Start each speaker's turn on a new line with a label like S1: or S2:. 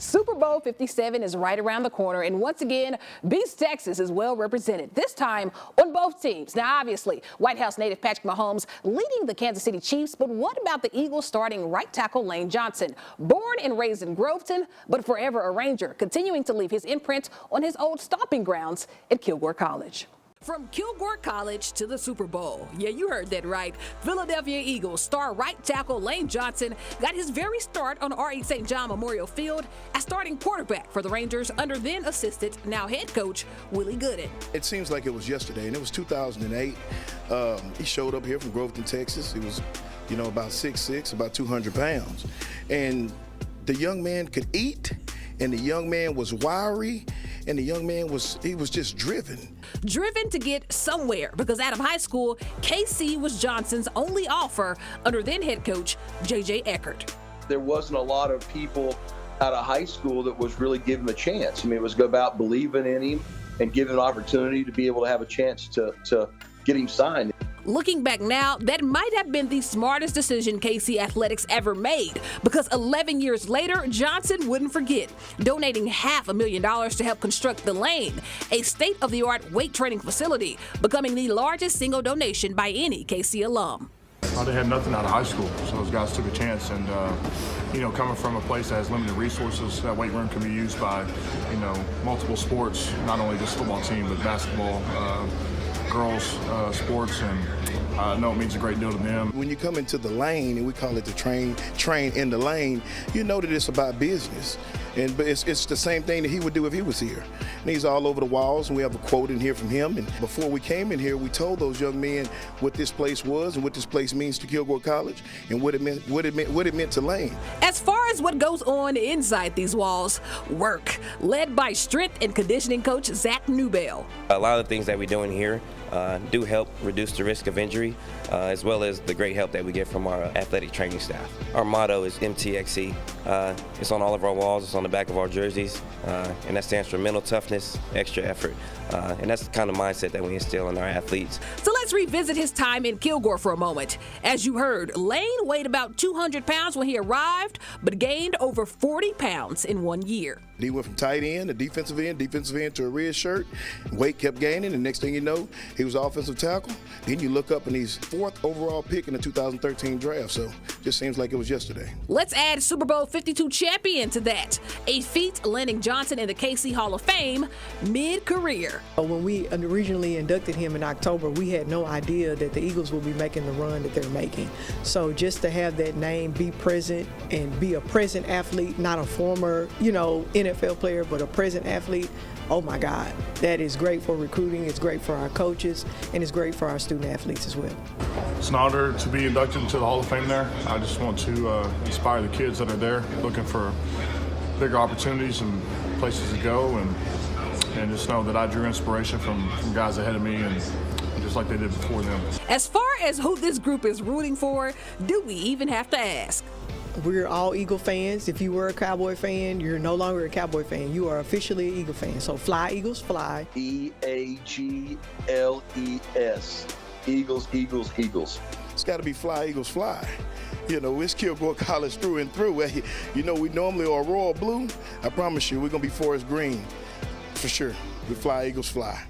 S1: Super Bowl 57 is right around the corner, and once again, Beast Texas is well represented, this time on both teams. Now, obviously, White House native Patrick Mahomes leading the Kansas City Chiefs, but what about the Eagles starting right tackle Lane Johnson? Born and raised in Groveton, but forever a Ranger, continuing to leave his imprint on his old stomping grounds at Kilgore College. From Kilgore College to the Super Bowl. Yeah, you heard that right. Philadelphia Eagles star right tackle Lane Johnson got his very start on R.E. St. John Memorial Field as starting quarterback for the Rangers under then assistant, now head coach, Willie Gooden.
S2: It seems like it was yesterday, and it was 2008. He showed up here from Groveton, Texas. He was, about 6'6", about 200 pounds. And the young man could eat, and the young man was wiry, and the young man was just driven.
S1: Driven to get somewhere, because out of high school, KC was Johnson's only offer under then head coach J.J. Eckert.
S3: There wasn't a lot of people out of high school that was really giving him a chance. I mean, it was about believing in him and giving him an opportunity to be able to have a chance to get him signed.
S1: Looking back now, that might have been the smartest decision KC Athletics ever made, because 11 years later, Johnson wouldn't forget, donating $500,000 to help construct the Lane, a state-of-the-art weight training facility, becoming the largest single donation by any KC alum.
S4: They had nothing out of high school, so those guys took a chance. And, coming from a place that has limited resources, that weight room can be used by, multiple sports, not only just football team, but basketball, girls sports, and I know it means a great deal to them.
S2: When you come into the lane, and we call it the train in the lane, you know that it's about business. But it's the same thing that he would do if he was here. And he's all over the walls, and we have a quote in here from him. And before we came in here, we told those young men what this place was and what this place means to Kilgore College and what it meant to Lane.
S1: As far as what goes on inside these walls, work, led by strength and conditioning coach Zach Newbell.
S5: A lot of the things that we're doing here do help reduce the risk of injury, as well as the great help that we get from our athletic training staff. Our motto is MTXE. It's on all of our walls, it's on the back of our jerseys, and that stands for mental toughness, extra effort, and that's the kind of mindset that we instill in our athletes.
S1: So let's revisit his time in Kilgore for a moment. As you heard, Lane weighed about 200 pounds when he arrived, but gained over 40 pounds in 1 year.
S2: He went from tight end to defensive end to a red shirt. Weight kept gaining, and next thing you know, he was offensive tackle. Then you look up and he's 4th overall pick in the 2013 draft, so just seems like it was yesterday.
S1: Let's add Super Bowl 52 champion to that, a feat landing Johnson in the KC Hall of Fame mid-career.
S6: When we originally inducted him in October, we had no idea that the Eagles would be making the run that they're making. So just to have that name be present and be a present athlete, not a former, NFL player, but a present athlete, oh my God, that is great for recruiting, it's great for our coaches, and it's great for our student athletes as well.
S4: It's an honor to be inducted into the Hall of Fame there. I just want to inspire the kids that are there, looking for bigger opportunities and places to go, and just know that I drew inspiration from guys ahead of me, and just like they did before them.
S1: As far as who this group is rooting for, do we even have to ask?
S6: We're all Eagle fans. If you were a Cowboy fan, you're no longer a Cowboy fan. You are officially an Eagle fan. So fly, Eagles, fly.
S3: EAGLES. Eagles, Eagles, Eagles.
S2: It's got to be fly, Eagles, fly. It's Kilgore College through and through. We normally are royal blue. I promise you, we're going to be forest green for sure. We fly, Eagles, fly.